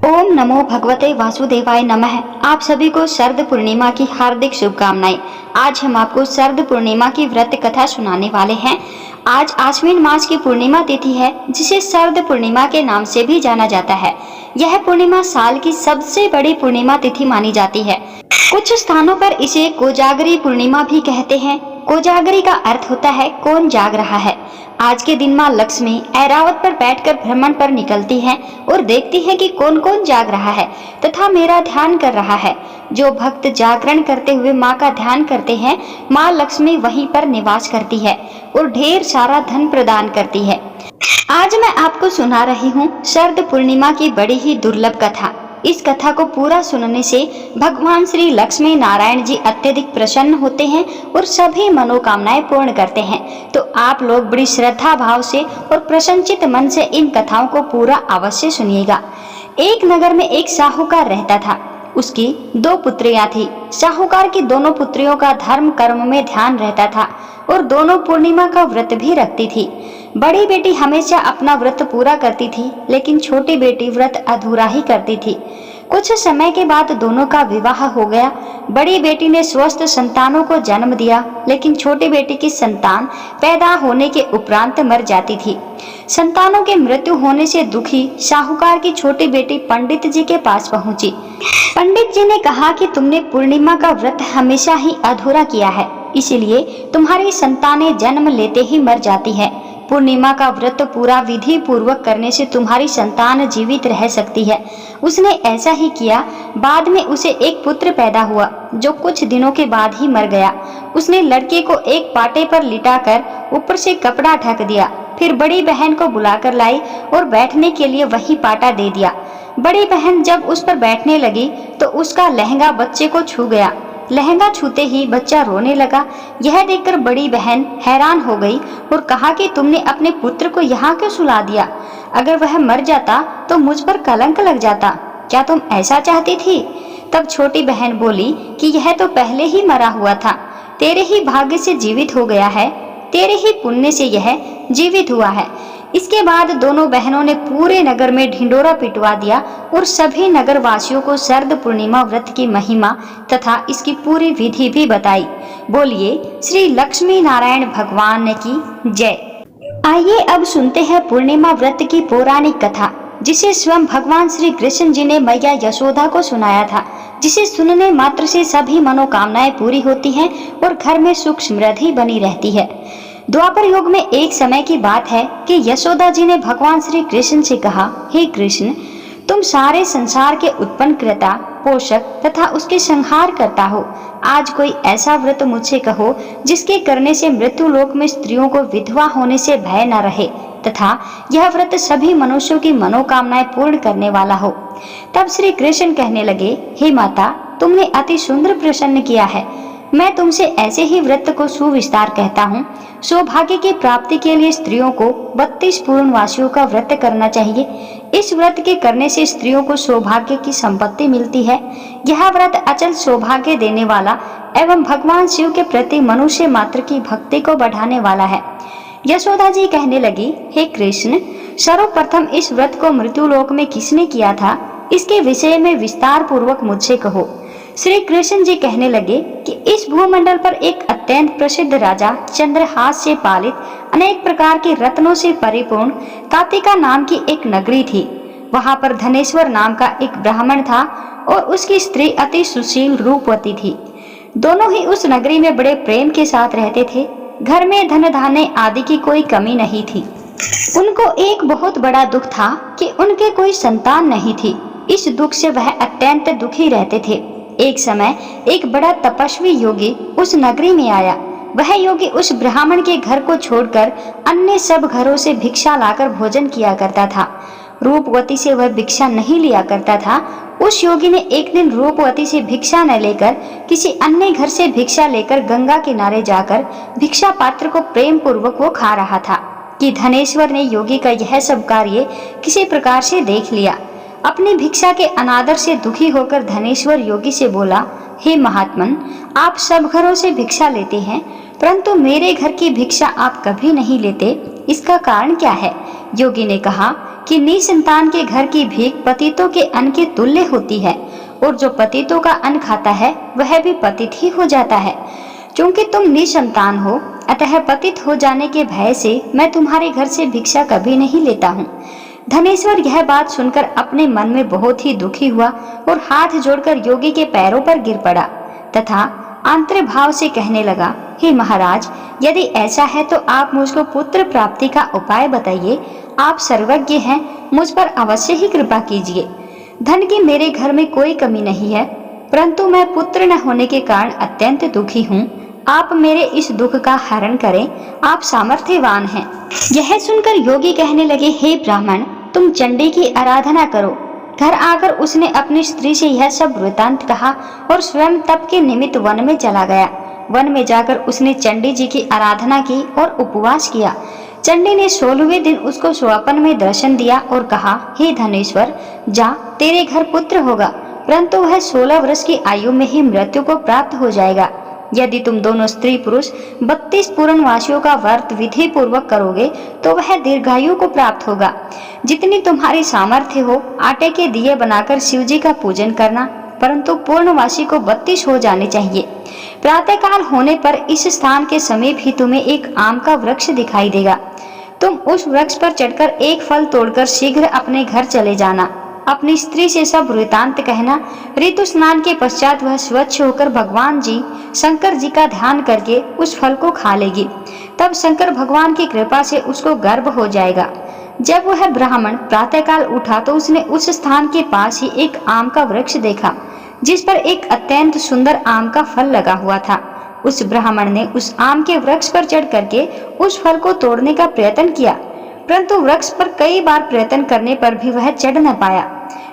ओम नमो भगवते वासुदेवाय नमः। आप सभी को शरद पूर्णिमा की हार्दिक शुभकामनाएं। आज हम आपको शरद पूर्णिमा की व्रत कथा सुनाने वाले हैं। आज आश्विन मास की पूर्णिमा तिथि है, जिसे शरद पूर्णिमा के नाम से भी जाना जाता है। यह पूर्णिमा साल की सबसे बड़ी पूर्णिमा तिथि मानी जाती है। कुछ स्थानों पर इसे कोजागरी पूर्णिमा भी कहते हैं। कोजागरी का अर्थ होता है कौन जाग रहा है। आज के दिन माँ लक्ष्मी ऐरावत पर बैठकर भ्रमण पर निकलती हैं और देखती हैं कि कौन कौन जाग रहा है तथा मेरा ध्यान कर रहा है। जो भक्त जागरण करते हुए माँ का ध्यान करते हैं, माँ लक्ष्मी वहीं पर निवास करती है और ढेर सारा धन प्रदान करती है। आज मैं आपको सुना रही हूँ शरद पूर्णिमा की बड़ी ही दुर्लभ कथा। इस कथा को पूरा सुनने से भगवान श्री लक्ष्मी नारायण जी अत्यधिक प्रसन्न होते हैं और सभी मनोकामनाएं पूर्ण करते हैं। तो आप लोग बड़ी श्रद्धा भाव से और प्रसन्नचित मन से इन कथाओं को पूरा अवश्य सुनिएगा। एक नगर में एक साहूकार रहता था। उसकी 2 पुत्रियां थी। साहूकार की दोनों पुत्रियों का धर्म कर्म में ध्यान रहता था और दोनों पूर्णिमा का व्रत भी रखती थी। बड़ी बेटी हमेशा अपना व्रत पूरा करती थी, लेकिन छोटी बेटी व्रत अधूरा ही करती थी। कुछ समय के बाद दोनों का विवाह हो गया। बड़ी बेटी ने स्वस्थ संतानों को जन्म दिया, लेकिन छोटी बेटी की संतान पैदा होने के उपरांत मर जाती थी। संतानों के मृत्यु होने से दुखी साहूकार की छोटी बेटी पंडित जी के पास पहुंची। पंडित जी ने कहा कि तुमने पूर्णिमा का व्रत हमेशा ही अधूरा किया है, इसलिए तुम्हारी संतानें जन्म लेते ही मर जाती है। पूर्णिमा का व्रत पूरा विधि पूर्वक करने से तुम्हारी संतान जीवित रह सकती है। उसने ऐसा ही किया। बाद में उसे एक पुत्र पैदा हुआ, जो कुछ दिनों के बाद ही मर गया। उसने लड़के को एक पाटे पर लिटाकर ऊपर से कपड़ा ढक दिया, फिर बड़ी बहन को बुलाकर लाई और बैठने के लिए वही पाटा दे दिया। बड़ी बहन जब उस पर बैठने लगी तो उसका लहंगा बच्चे को छू गया। लहंगा छूते ही बच्चा रोने लगा। यह देखकर बड़ी बहन हैरान हो गई और कहा कि तुमने अपने पुत्र को यहाँ क्यों सुला दिया? अगर वह मर जाता तो मुझ पर कलंक लग जाता। क्या तुम ऐसा चाहती थी? तब छोटी बहन बोली कि यह तो पहले ही मरा हुआ था, तेरे ही भाग्य से जीवित हो गया है, तेरे ही पुण्य से यह जीवित हुआ है। इसके बाद दोनों बहनों ने पूरे नगर में ढिंडोरा पिटवा दिया और सभी नगर वासियों को शरद पूर्णिमा व्रत की महिमा तथा इसकी पूरी विधि भी बताई। बोलिए श्री लक्ष्मी नारायण भगवान की जय। आइए अब सुनते हैं पूर्णिमा व्रत की पौराणिक कथा, जिसे स्वयं भगवान श्री कृष्ण जी ने मैया यशोदा को सुनाया था, जिसे सुनने मात्र से सभी मनोकामनाएं पूरी होती हैं और घर में सुख समृद्धि बनी रहती है। द्वापर युग में एक समय की बात है कि यशोदा जी ने भगवान श्री कृष्ण से कहा, हे कृष्ण, तुम सारे संसार के उत्पन्न कर्ता, पोषक तथा उसके संहार करता हो। आज कोई ऐसा व्रत मुझसे कहो जिसके करने से मृत्यु लोक में स्त्रियों को विधवा होने से भय न रहे तथा यह व्रत सभी मनुष्यों की मनोकामनाएं पूर्ण करने वाला हो। तब श्री कृष्ण कहने लगे, हे माता, तुमने अति सुंदर प्रश्न किया है। मैं तुमसे ऐसे ही व्रत को सुविस्तार कहता हूँ। सौभाग्य की प्राप्ति के लिए स्त्रियों को 32 पूर्णवासियों का व्रत करना चाहिए। इस व्रत के करने से स्त्रियों को सौभाग्य की संपत्ति मिलती है। यह व्रत अचल सौभाग्य देने वाला एवं भगवान शिव के प्रति मनुष्य मात्र की भक्ति को बढ़ाने वाला है। यशोदा जी कहने लगी, हे कृष्ण, सर्वप्रथम इस व्रत को मृत्युलोक में किसने किया था, इसके विषय में विस्तार पूर्वक मुझसे कहो। श्री कृष्ण जी कहने लगे कि इस भूमंडल पर एक अत्यंत प्रसिद्ध राजा चंद्रहास से पालित अनेक प्रकार के रत्नों से परिपूर्ण तातिका नाम की एक नगरी थी। वहां पर धनेश्वर नाम का एक ब्राह्मण था और उसकी स्त्री अति सुशील रूपवती थी। दोनों ही उस नगरी में बड़े प्रेम के साथ रहते थे। घर में धन धान्य आदि की कोई कमी नहीं थी। उनको एक बहुत बड़ा दुख था कि उनके कोई संतान नहीं थी। इस दुख से वह अत्यंत दुखी रहते थे। एक समय एक बड़ा तपस्वी योगी उस नगरी में आया। वह योगी उस ब्राह्मण के घर को छोड़कर अन्य सब घरों से भिक्षा लाकर भोजन किया करता था। रूपवती से वह भिक्षा नहीं लिया करता था। उस योगी ने एक दिन रूपवती से भिक्षा न लेकर किसी अन्य घर से भिक्षा लेकर गंगा किनारे जाकर भिक्षा पात्र को प्रेम पूर्वक वो खा रहा था कि धनेश्वर ने योगी का यह सब कार्य किसी प्रकार से देख लिया। अपनी भिक्षा के अनादर से दुखी होकर धनेश्वर योगी से बोला, हे महात्मन, आप सब घरों से भिक्षा लेते हैं, परंतु मेरे घर की भिक्षा आप कभी नहीं लेते, इसका कारण क्या है? योगी ने कहा, कि निसंतान के घर की भीख पतितों के अन्न के तुल्य होती है और जो पतितों का अन्न खाता है वह भी पतित ही हो जाता है। क्योंकि तुम निसंतान हो, अतः पतित हो जाने के भय से मैं तुम्हारे घर से भिक्षा कभी नहीं लेता हूँ। धनेश्वर यह बात सुनकर अपने मन में बहुत ही दुखी हुआ और हाथ जोड़कर योगी के पैरों पर गिर पड़ा तथा आंतरिक भाव से कहने लगा, हे महाराज, यदि ऐसा है तो आप मुझको पुत्र प्राप्ति का उपाय बताइए। आप सर्वज्ञ हैं, मुझ पर अवश्य ही कृपा कीजिए। धन की मेरे घर में कोई कमी नहीं है, परंतु मैं पुत्र न होने के कारण अत्यंत दुखी हूँ। आप मेरे इस दुख का हरण करें, आप सामर्थ्यवान हैं। यह सुनकर योगी कहने लगे, हे ब्राह्मण, तुम चंडी की आराधना करो। घर आकर उसने अपनी स्त्री से यह सब वृतांत कहा और स्वयं तप के निमित्त वन में चला गया। वन में जाकर उसने चंडी जी की आराधना की और उपवास किया। चंडी ने 16वें दिन उसको स्वप्न में दर्शन दिया और कहा, हे धनेश्वर, जा, तेरे घर पुत्र होगा, परंतु वह 16 वर्ष की आयु में ही मृत्यु को प्राप्त हो जाएगा। यदि तुम दोनों स्त्री पुरुष 32 पूर्णवासियों का व्रत विधि पूर्वक करोगे तो वह दीर्घायु को प्राप्त होगा। जितनी तुम्हारी सामर्थ्य हो, आटे के दिए बनाकर शिव जी का पूजन करना, परंतु पूर्णवासी को 32 हो जाने चाहिए। प्रातःकाल होने पर इस स्थान के समीप ही तुम्हें एक आम का वृक्ष दिखाई देगा। तुम उस वृक्ष पर चढ़कर एक फल तोड़कर शीघ्र अपने घर चले जाना। अपनी स्त्री से सब वृतांत कहना। ऋतु स्नान के पश्चात वह स्वच्छ होकर भगवान जी शंकर जी का ध्यान करके उस फल को खा लेगी। तब शंकर भगवान की कृपा से उसको गर्भ हो जाएगा। जब वह ब्राह्मण प्रातःकाल उठा तो उसने उस स्थान के पास ही एक आम का वृक्ष देखा जिस पर एक अत्यंत सुंदर आम का फल लगा हुआ था। उस ब्राह्मण ने उस आम के वृक्ष पर चढ़ करके उस फल को तोड़ने का प्रयत्न किया, परंतु वृक्ष पर कई बार प्रयत्न करने पर भी वह चढ़ न पाया।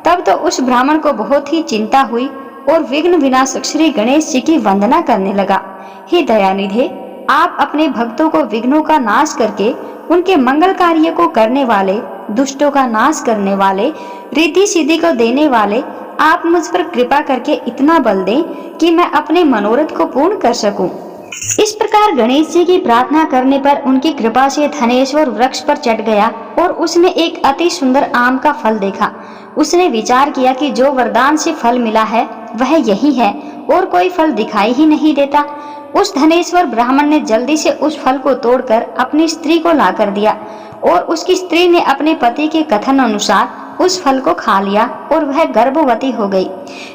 तब तो उस ब्राह्मण को बहुत ही चिंता हुई और विघ्न विनाशक श्री गणेश जी की वंदना करने लगा। हे दयानिधे, आप अपने भक्तों को विघ्नों का नाश करके उनके मंगल कार्य को करने वाले, दुष्टों का नाश करने वाले, रिद्धि सिद्धि को देने वाले, आप मुझ पर कृपा करके इतना बल दें कि मैं अपने मनोरथ को पूर्ण कर सकूं। इस प्रकार गणेश जी की प्रार्थना करने पर उनकी कृपा से धनेश्वर वृक्ष पर चढ़ गया और उसने एक अति सुंदर आम का फल देखा। उसने विचार किया कि जो वरदान से फल मिला है वह यही है और कोई फल दिखाई ही नहीं देता। उस धनेश्वर ब्राह्मण ने जल्दी से उस फल को तोड़कर अपनी स्त्री को ला कर दिया और उसकी स्त्री ने अपने पति के कथन अनुसार उस फल को खा लिया और वह गर्भवती हो गई।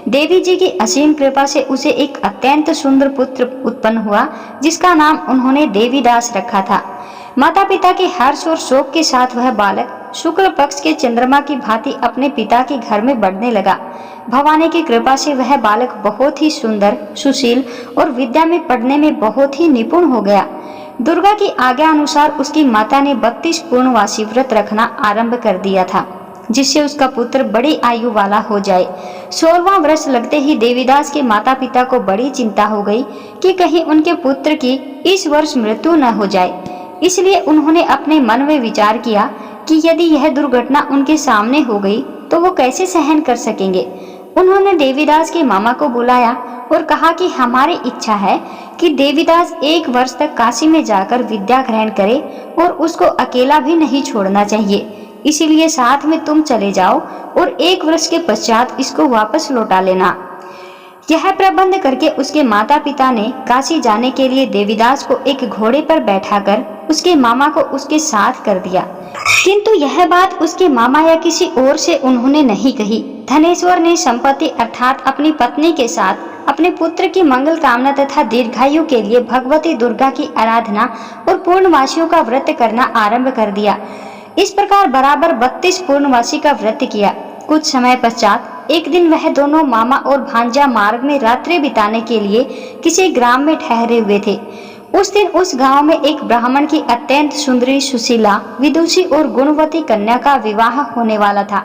देवी जी की असीम कृपा से उसे एक अत्यंत सुंदर पुत्र उत्पन्न हुआ जिसका नाम उन्होंने देवीदास रखा था। माता पिता के हर्ष और शोक के साथ वह बालक शुक्ल पक्ष के चंद्रमा की भांति अपने पिता के घर में बढ़ने लगा। भवानी की कृपा से वह बालक बहुत ही सुंदर, सुशील और विद्या में पढ़ने में बहुत ही निपुण हो गया। दुर्गा की आज्ञा अनुसार उसकी माता ने 32 पूर्णवासी व्रत रखना आरंभ कर दिया था जिससे उसका पुत्र बड़ी आयु वाला हो जाए। 16वां वर्ष लगते ही देवीदास के माता पिता को बड़ी चिंता हो गई कि कहीं उनके पुत्र की इस वर्ष मृत्यु न हो जाए। इसलिए उन्होंने अपने मन में विचार किया कि यदि यह दुर्घटना उनके सामने हो गई तो वो कैसे सहन कर सकेंगे। उन्होंने देवीदास के मामा को बुलाया और कहा कि हमारी इच्छा है कि देवीदास 1 वर्ष तक काशी में जाकर विद्या ग्रहण करे और उसको अकेला भी नहीं छोड़ना चाहिए। इसीलिए साथ में तुम चले जाओ और 1 वर्ष के पश्चात इसको वापस लौटा लेना। यह प्रबंध करके उसके माता पिता ने काशी जाने के लिए देवीदास को एक घोड़े पर बैठाकर उसके मामा को उसके साथ कर दिया। किंतु यह बात उसके मामा या किसी और से उन्होंने नहीं कही। धनेश्वर ने संपत्ति अर्थात अपनी पत्नी के साथ अपने पुत्र की मंगल कामना तथा दीर्घायु के लिए भगवती दुर्गा की आराधना और पूर्णवासियों का व्रत करना आरंभ कर दिया। इस प्रकार बराबर 32 पूर्णवासी का व्रत किया। कुछ समय पश्चात एक दिन वह दोनों मामा और भांजा मार्ग में रात्रि बिताने के लिए किसी ग्राम में ठहरे हुए थे। उस दिन उस गांव में एक ब्राह्मण की अत्यंत सुंदरी, सुशीला, विदुषी और गुणवती कन्या का विवाह होने वाला था।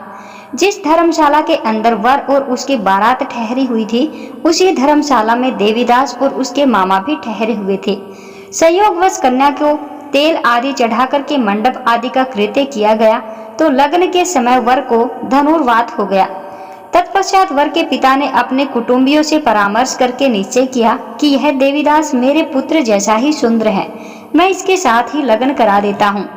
जिस धर्मशाला के अंदर वर और उसकी बारात ठहरी हुई थी उसी धर्मशाला में देवीदास और उसके मामा भी ठहरे हुए थे। संयोगवश कन्या को तेल आदि चढ़ाकर के मंडप आदि का कृत्य किया गया तो लग्न के समय वर को धनुर्वात हो गया। तत्पश्चात वर के पिता ने अपने कुटुंबियों से परामर्श करके निश्चय किया कि यह देवीदास मेरे पुत्र जैसा ही सुंदर है, मैं इसके साथ ही लग्न करा देता हूँ।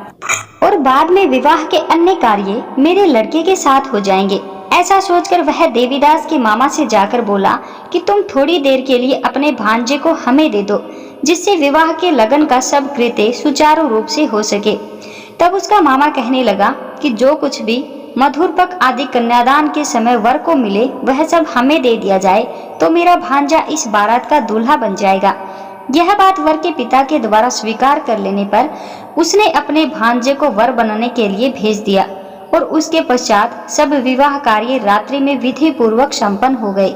और बाद में विवाह के अन्य कार्य मेरे लड़के के साथ हो जाएंगे। ऐसा सोचकर वह देवीदास के मामा से जाकर बोला कि तुम थोड़ी देर के लिए अपने भांजे को हमें दे दो, जिससे विवाह के लगन का सब कृत्य सुचारू रूप से हो सके। तब उसका मामा कहने लगा कि जो कुछ भी मधुरपक आदि कन्यादान के समय वर को मिले वह सब हमें दे दिया जाए, तो मेरा भांजा इस बारात का दूल्हा बन जाएगा। यह बात वर के पिता के द्वारा स्वीकार कर लेने पर उसने अपने भांजे को वर बनने के लिए भेज दिया और उसके पश्चात सब विवाह कार्य रात्रि में विधि पूर्वक संपन्न हो गए।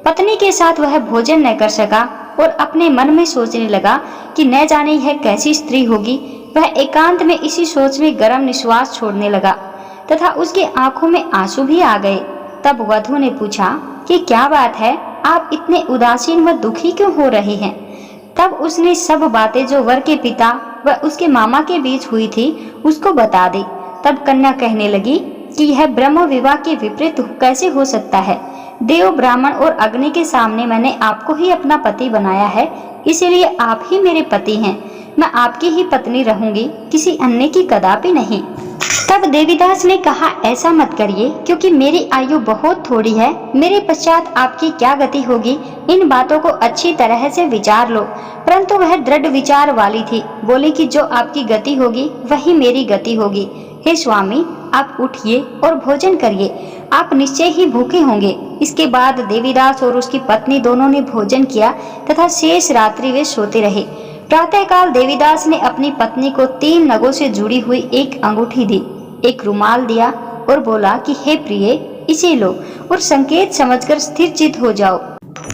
पत्नी के साथ वह भोजन न कर सका और अपने मन में सोचने लगा कि न जाने यह कैसी स्त्री होगी। वह एकांत में इसी सोच में गर्म निश्वास छोड़ने लगा तथा उसकी आंखों में आंसू भी आ गए। तब वधू ने पूछा कि क्या बात है, आप इतने उदासीन व दुखी क्यों हो रहे हैं? तब उसने सब बातें जो वर के पिता व उसके मामा के बीच हुई थी उसको बता दी। तब कन्या कहने लगी कि यह ब्रह्म विवाह के विपरीत कैसे हो सकता है? देव, ब्राह्मण और अग्नि के सामने मैंने आपको ही अपना पति बनाया है, इसीलिए आप ही मेरे पति हैं। मैं आपकी ही पत्नी रहूंगी, किसी अन्य की कदापि नहीं। तब देवीदास ने कहा, ऐसा मत करिए, क्योंकि मेरी आयु बहुत थोड़ी है। मेरे पश्चात आपकी क्या गति होगी, इन बातों को अच्छी तरह से विचार लो। परंतु वह दृढ़ विचार वाली थी, बोली कि जो आपकी गति होगी वही मेरी गति होगी। हे स्वामी, आप उठिए और भोजन करिए, आप निश्चय ही भूखे होंगे। इसके बाद देवीदास और उसकी पत्नी दोनों ने भोजन किया तथा शेष रात्रि वे सोते रहे। प्रातःकाल देवीदास ने अपनी पत्नी को 3 नगों से जुड़ी हुई एक अंगूठी दी, एक रुमाल दिया और बोला कि हे प्रिय, इसे लो और संकेत समझकर स्थिर चित्त हो जाओ।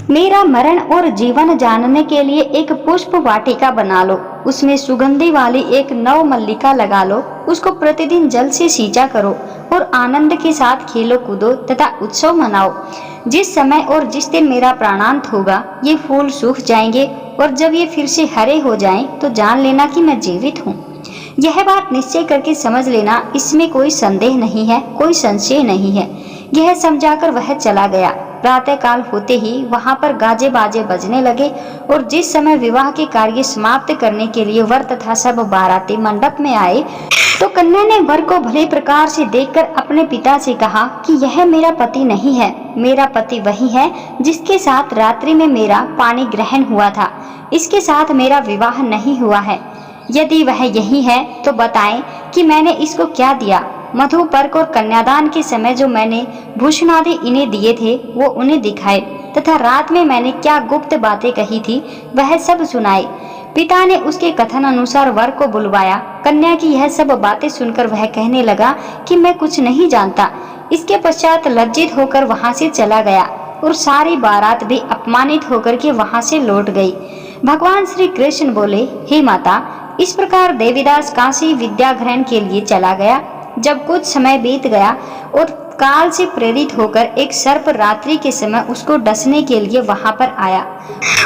मेरा मरण और जीवन जानने के लिए एक पुष्प वाटिका बना लो, उसमें सुगंधी वाली एक नव मल्लिका लगा लो, उसको प्रतिदिन जल से सींचा करो और आनंद के साथ खेलो कूदो तथा उत्सव मनाओ। जिस समय और जिस दिन मेरा प्राणांत होगा ये फूल सूख जाएंगे और जब ये फिर से हरे हो जाएं तो जान लेना कि मैं जीवित हूँ। यह बात निश्चय करके समझ लेना, इसमें कोई संदेह नहीं है, कोई संशय नहीं है। यह समझाकर वह चला गया। प्रातः काल होते ही वहां पर गाजे बाजे बजने लगे और जिस समय विवाह के कार्य समाप्त करने के लिए वर तथा सब बाराती मंडप में आए तो कन्या ने वर को भले प्रकार से देखकर अपने पिता से कहा कि यह मेरा पति नहीं है, मेरा पति वही है जिसके साथ रात्रि में मेरा पानी ग्रहण हुआ था, इसके साथ मेरा विवाह नहीं हुआ है। यदि वह यही है तो बताएं कि मैंने इसको क्या दिया। मधुपर्क और कन्यादान के समय जो मैंने भूषण आदि इन्हें दिए थे वो उन्हें दिखाए तथा रात में मैंने क्या गुप्त बातें कही थी वह सब सुनाए। पिता ने उसके कथन अनुसार वर को बुलवाया। कन्या की यह सब बातें सुनकर वह कहने लगा कि मैं कुछ नहीं जानता। इसके पश्चात लज्जित होकर वहां से चला गया और सारी बारात भी अपमानित होकर के वहां से लौट गई। भगवान श्री कृष्ण बोले, हे माता, इस प्रकार देवीदास काशी विद्या ग्रहण के लिए चला गया। जब कुछ समय बीत गया और काल से प्रेरित होकर एक सर्प रात्रि के समय उसको डसने के लिए वहां पर आया।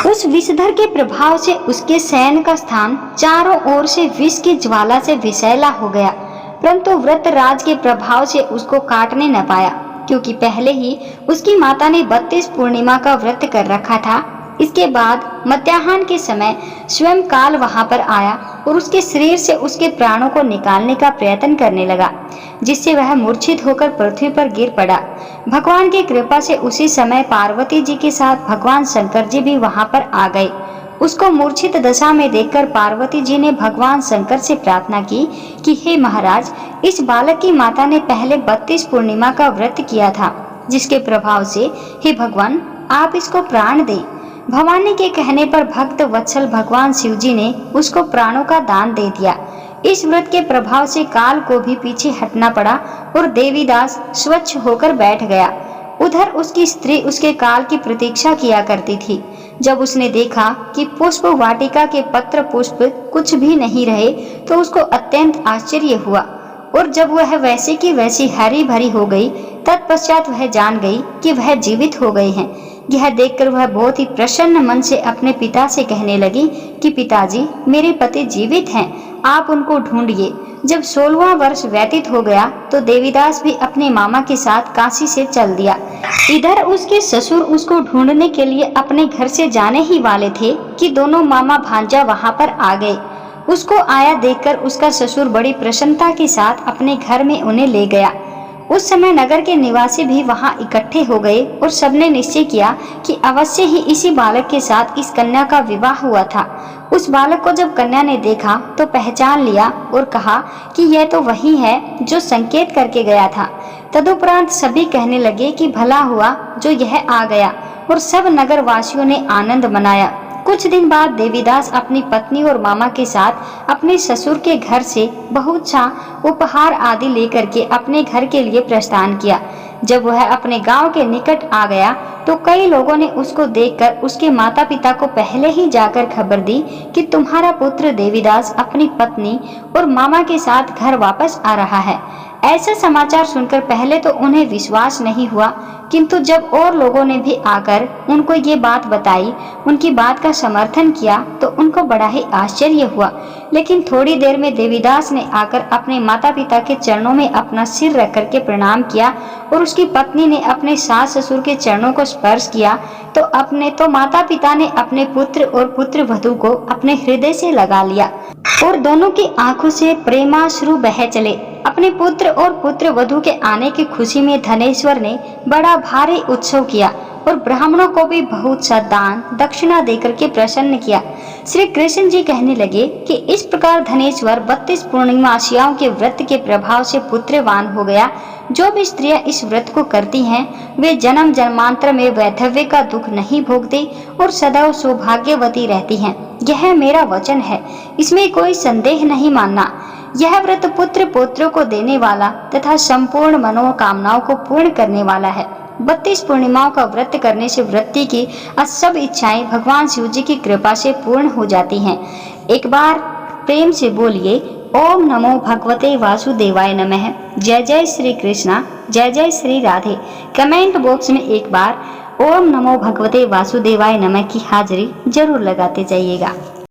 उस विषधर के प्रभाव से उसके शयन का स्थान चारों ओर से विष की ज्वाला से विषैला हो गया, परंतु व्रतराज के प्रभाव से उसको काटने न पाया, क्योंकि पहले ही उसकी माता ने 32 पूर्णिमा का व्रत कर रखा था। इसके बाद मध्याह्न के समय स्वयं काल वहां पर आया और उसके शरीर से उसके प्राणों को निकालने का प्रयत्न करने लगा, जिससे वह मूर्छित होकर पृथ्वी पर गिर पड़ा। भगवान की कृपा से उसी समय पार्वती जी के साथ भगवान शंकर जी भी वहां पर आ गए। उसको मूर्छित दशा में देखकर पार्वती जी ने भगवान शंकर से प्रार्थना की कि हे महाराज, इस बालक की माता ने पहले 32 पूर्णिमा का व्रत किया था, जिसके प्रभाव से हे भगवान आप इसको प्राण दें। भवानी के कहने पर भक्त वत्सल भगवान शिव जी ने उसको प्राणों का दान दे दिया। इस व्रत के प्रभाव से काल को भी पीछे हटना पड़ा और देवीदास स्वच्छ होकर बैठ गया। उधर उसकी स्त्री उसके काल की प्रतीक्षा किया करती थी। जब उसने देखा कि पुष्प वाटिका के पत्र पुष्प कुछ भी नहीं रहे तो उसको अत्यंत आश्चर्य हुआ और जब वह वैसे की वैसी हरी भरी हो गई तत्पश्चात वह जान गई कि वह जीवित हो गए हैं। यह देखकर वह बहुत ही प्रसन्न मन से अपने पिता से कहने लगी कि पिताजी, मेरे पति जीवित हैं, आप उनको ढूंढिए। जब 16वां वर्ष व्यतीत हो गया तो देवीदास भी अपने मामा के साथ काशी से चल दिया। इधर उसके ससुर उसको ढूंढने के लिए अपने घर से जाने ही वाले थे कि दोनों मामा भांजा वहां पर आ गए। उसको आया देखकर उसका ससुर बड़ी प्रसन्नता के साथ अपने घर में उन्हें ले गया। उस समय नगर के निवासी भी वहां इकट्ठे हो गए और सबने निश्चय किया कि अवश्य ही इसी बालक के साथ इस कन्या का विवाह हुआ था। उस बालक को जब कन्या ने देखा तो पहचान लिया और कहा कि यह तो वही है जो संकेत करके गया था। तदुपरांत सभी कहने लगे कि भला हुआ जो यह आ गया, और सब नगर वासियों ने आनंद मनाया। कुछ दिन बाद देवीदास अपनी पत्नी और मामा के साथ अपने ससुर के घर से बहुत सा उपहार आदि लेकर के अपने घर के लिए प्रस्थान किया। जब वह अपने गांव के निकट आ गया तो कई लोगों ने उसको देखकर उसके माता पिता को पहले ही जाकर खबर दी कि तुम्हारा पुत्र देवीदास अपनी पत्नी और मामा के साथ घर वापस आ रहा है। ऐसा समाचार सुनकर पहले तो उन्हें विश्वास नहीं हुआ, किंतु जब और लोगों ने भी आकर उनको ये बात बताई, उनकी बात का समर्थन किया, तो उनको बड़ा ही आश्चर्य हुआ। लेकिन थोड़ी देर में देवीदास ने आकर अपने माता पिता के चरणों में अपना सिर रख करके प्रणाम किया और उसकी पत्नी ने अपने सास ससुर के चरणों को स्पर्श किया तो माता पिता ने अपने पुत्र और पुत्र वधू को अपने हृदय से लगा लिया और दोनों की आंखों से प्रेमाश्रु बह चले। अपने पुत्र और पुत्र वधू के आने की खुशी में धनेश्वर ने बड़ा भारी उत्सव किया और ब्राह्मणों को भी बहुत सा दान दक्षिणा देकर के प्रसन्न किया। श्री कृष्ण जी कहने लगे कि इस प्रकार धनेश्वर 32 पूर्णिमासियाओं के व्रत के प्रभाव से पुत्रवान हो गया। जो भी स्त्रियां इस व्रत को करती हैं वे जन्म जन्मांतर में वैधव्य का दुख नहीं भोगती और सदैव सौभाग्यवती रहती हैं। यह मेरा वचन है, इसमें कोई संदेह नहीं मानना। यह व्रत पुत्र पौत्रों को देने वाला तथा संपूर्ण मनोकामनाओं को पूर्ण करने वाला है। 32 पूर्णिमाओं का व्रत करने से वृत्ति की सब इच्छाएं भगवान शिव जी की कृपा से पूर्ण हो जाती हैं। एक बार प्रेम से बोलिए, ओम नमो भगवते वासुदेवाय नमः। जय जय श्री कृष्णा, जय जय श्री राधे। कमेंट बॉक्स में एक बार ओम नमो भगवते वासुदेवाय नमः की हाजिरी जरूर लगाते जाइएगा।